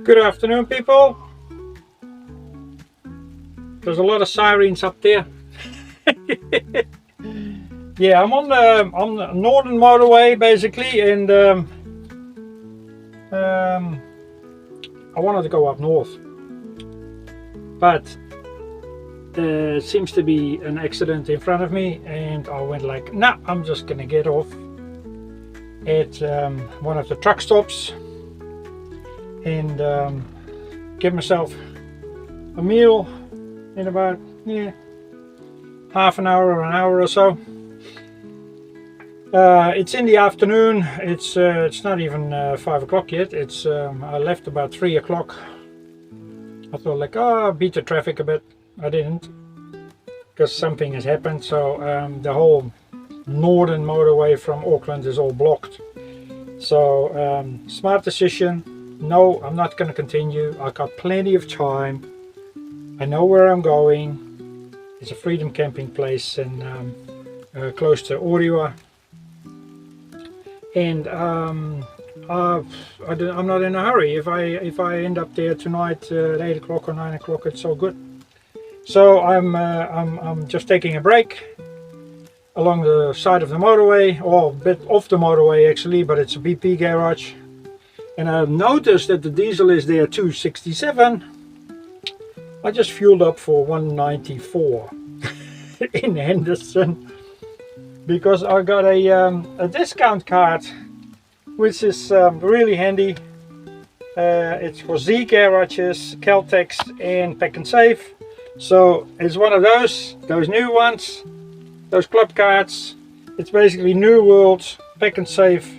Good afternoon, people. There's a lot of sirens up there. Yeah, I'm on the Northern Motorway basically, and I wanted to go up north, but there seems to be an accident in front of me, and I went like, nah, I'm just gonna get off at one of the truck stops and give myself a meal in about half an hour or an hour or so. It's in the afternoon. It's not even 5 o'clock yet. It's I left about 3 o'clock. I thought like, oh, beat the traffic a bit. I didn't, because something has happened. So the whole northern motorway from Auckland is all blocked. So smart decision. No, I'm not going to continue. I got plenty of time. I know where I'm going. It's a freedom camping place and close to Waiwera. And I'm not in a hurry. If I end up there tonight at 8 o'clock or 9 o'clock, it's all good. So I'm just taking a break along the side of the motorway, or a bit off the motorway actually, but it's a BP garage. And I've noticed that the diesel is there 267. I just fueled up for 194 in Henderson, because I got a discount card, which is really handy. It's for Z garages, Caltex and Pack and Save. So it's one of those new ones, those club cards. It's basically New World, Pack and Save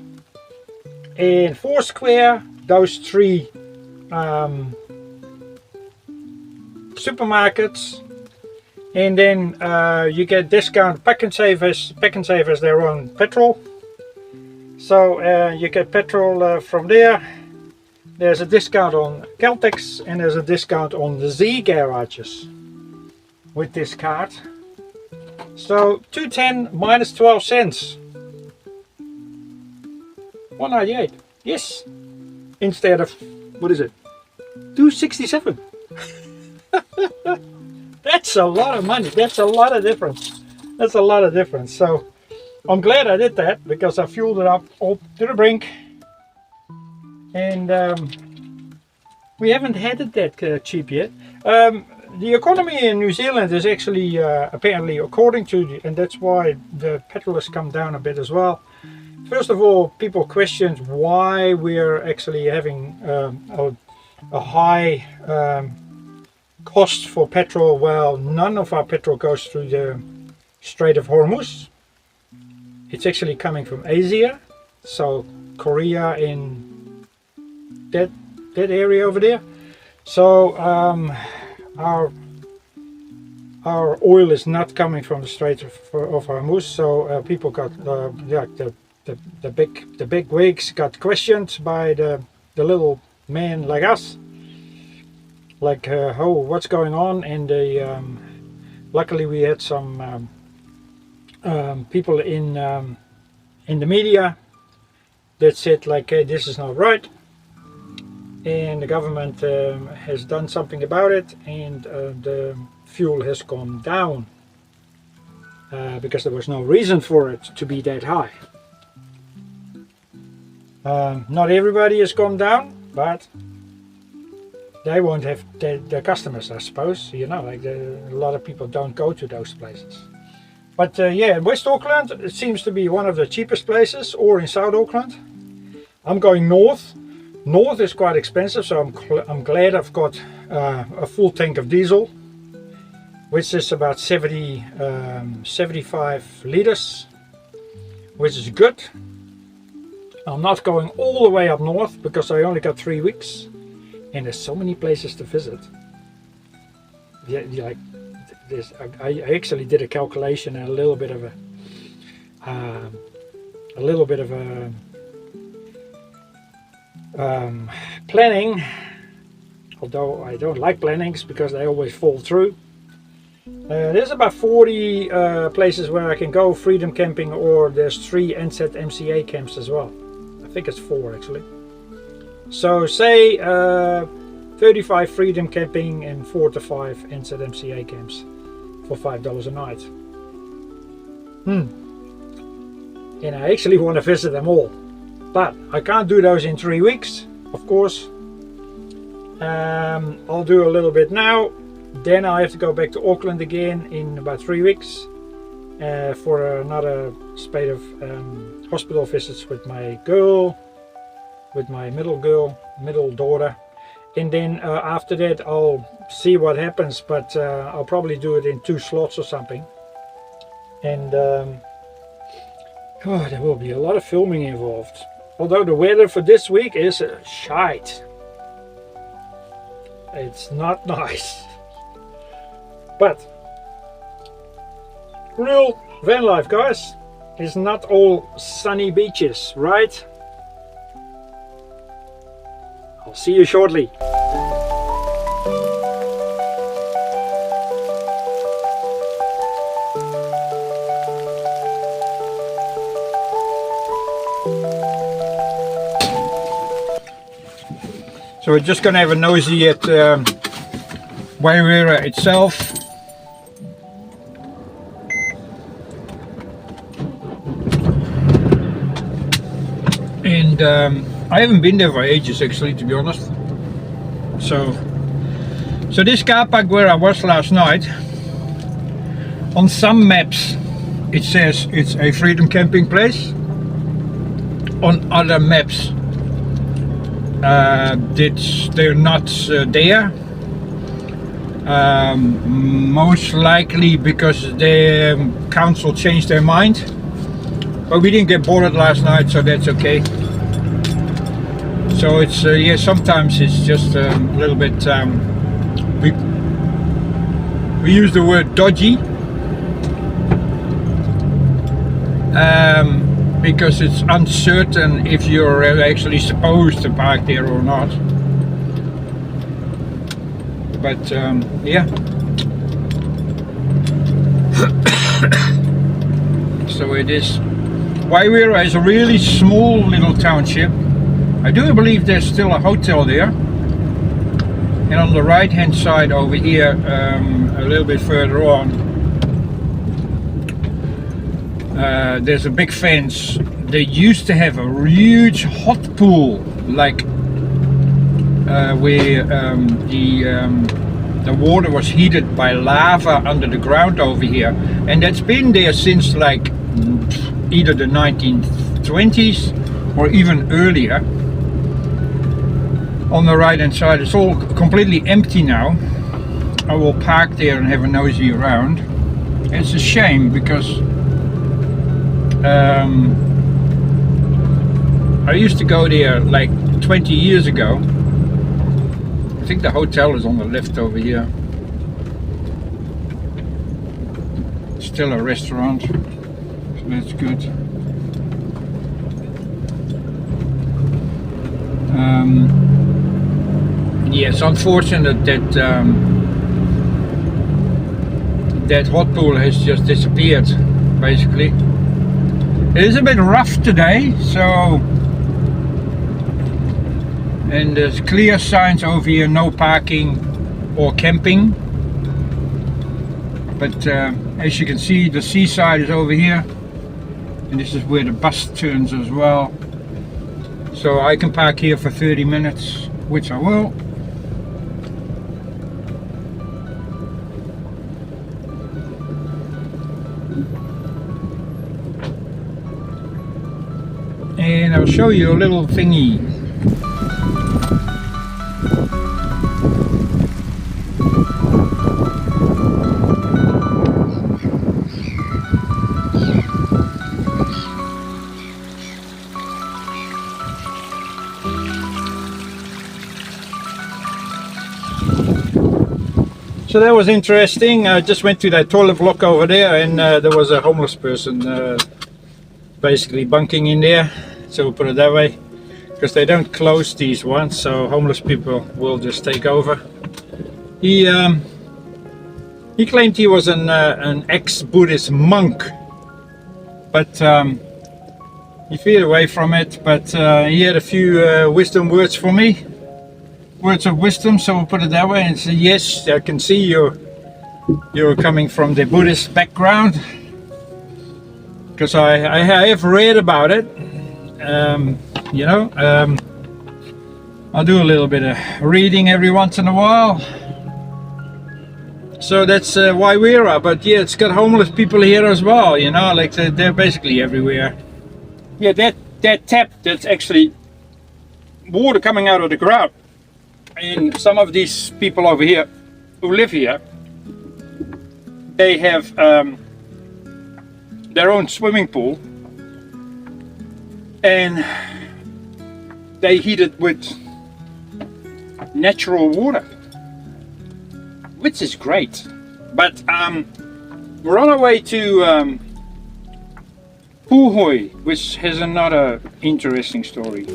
and Foursquare, those three supermarkets. And then you get discount. Pack and Save has their own petrol, so you get petrol from there. There's a discount on Caltex and there's a discount on the Z garages with this card. So 210 minus 12 cents, 198, yes, instead of, what is it, 267. That's a lot of money. That's a lot of difference. That's a lot of difference. So I'm glad I did that, because I fueled it up all to the brink. And we haven't had it that cheap yet. The economy in New Zealand is actually apparently, according to and that's why the petrol has come down a bit as well. First of all, people questioned why we're actually having a high cost for petrol. Well, none of our petrol goes through the Strait of Hormuz. It's actually coming from Asia, so Korea and that area over there. So our oil is not coming from the Strait of Hormuz. So people got the big wigs got questioned by the little man like us, like oh, what's going on? And they luckily we had some people in the media that said like, hey, this is not right, and the government has done something about it, and the fuel has gone down because there was no reason for it to be that high. Not everybody has gone down, but they won't have the customers, I suppose. You know, like a lot of people don't go to those places. But yeah, West Auckland, it seems to be one of the cheapest places, or in South Auckland. I'm going north. North is quite expensive, so I'm glad I've got a full tank of diesel, which is about 75 liters, which is good. I'm not going all the way up north because I only got 3 weeks, and there's so many places to visit. Yeah, like this, I actually did a calculation and a little bit of planning. Although I don't like plannings because they always fall through. There's about 40 places where I can go freedom camping, or there's 3 NZ MCA camps as well. I think it's 4 actually. So say 35 freedom camping and 4 to 5 NZ MCA camps for $5 a night. And I actually want to visit them all, but I can't do those in 3 weeks, of course. I'll do a little bit now, then I have to go back to Auckland again in about 3 weeks for another spate of hospital visits with my girl, with my middle daughter, and then after that I'll see what happens, but I'll probably do it in 2 slots or something. And there will be a lot of filming involved, although the weather for this week is shite. It's not nice, but real van life, guys, is not all sunny beaches, right? I'll see you shortly. So we're just going to have a nosy at Waiwera itself. And I haven't been there for ages actually, to be honest. So this car park where I was last night, on some maps it says it's a freedom camping place. On other maps they're not there. Most likely because the council changed their mind. But we didn't get boarded last night, so that's okay. So it's yeah, sometimes it's just a little bit we use the word dodgy because it's uncertain if you're actually supposed to park there or not. But yeah. So it is. Waiwera is a really small little township. I do believe there's still a hotel there. And on the right hand side over here, a little bit further on, there's a big fence. They used to have a huge hot pool, like where the water was heated by lava under the ground over here, and that's been there since like either the 1920s or even earlier. On the right hand side it's all completely empty now. I will park there and have a nosy around. It's a shame because I used to go there like 20 years ago. I think the hotel is on the left over here. Still a restaurant, so that's good. Yeah, it's unfortunate that that hot pool has just disappeared. basically. It is a bit rough today, so, and there's clear signs over here, no parking or camping. But as you can see, the seaside is over here, and this is where the bus turns as well. So I can park here for 30 minutes, which I will. And I'll show you a little thingy. So that was interesting. I just went to that toilet block over there, and there was a homeless person basically bunking in there. So we'll put it that way, because they don't close these ones, so homeless people will just take over. He claimed he was an ex-Buddhist monk, but he veered away from it. But he had a few wisdom words for me, words of wisdom. So we'll put it that way, and say, yes, I can see you're coming from the Buddhist background, because I have read about it. You know, I'll do a little bit of reading every once in a while. So that's Waiwera, but yeah, it's got homeless people here as well, you know, like they're basically everywhere. Yeah, that tap, that's actually water coming out of the ground. And some of these people over here who live here, they have their own swimming pool, and they heat it with natural water, which is great. But we're on our way to Puhoi, which has another interesting story.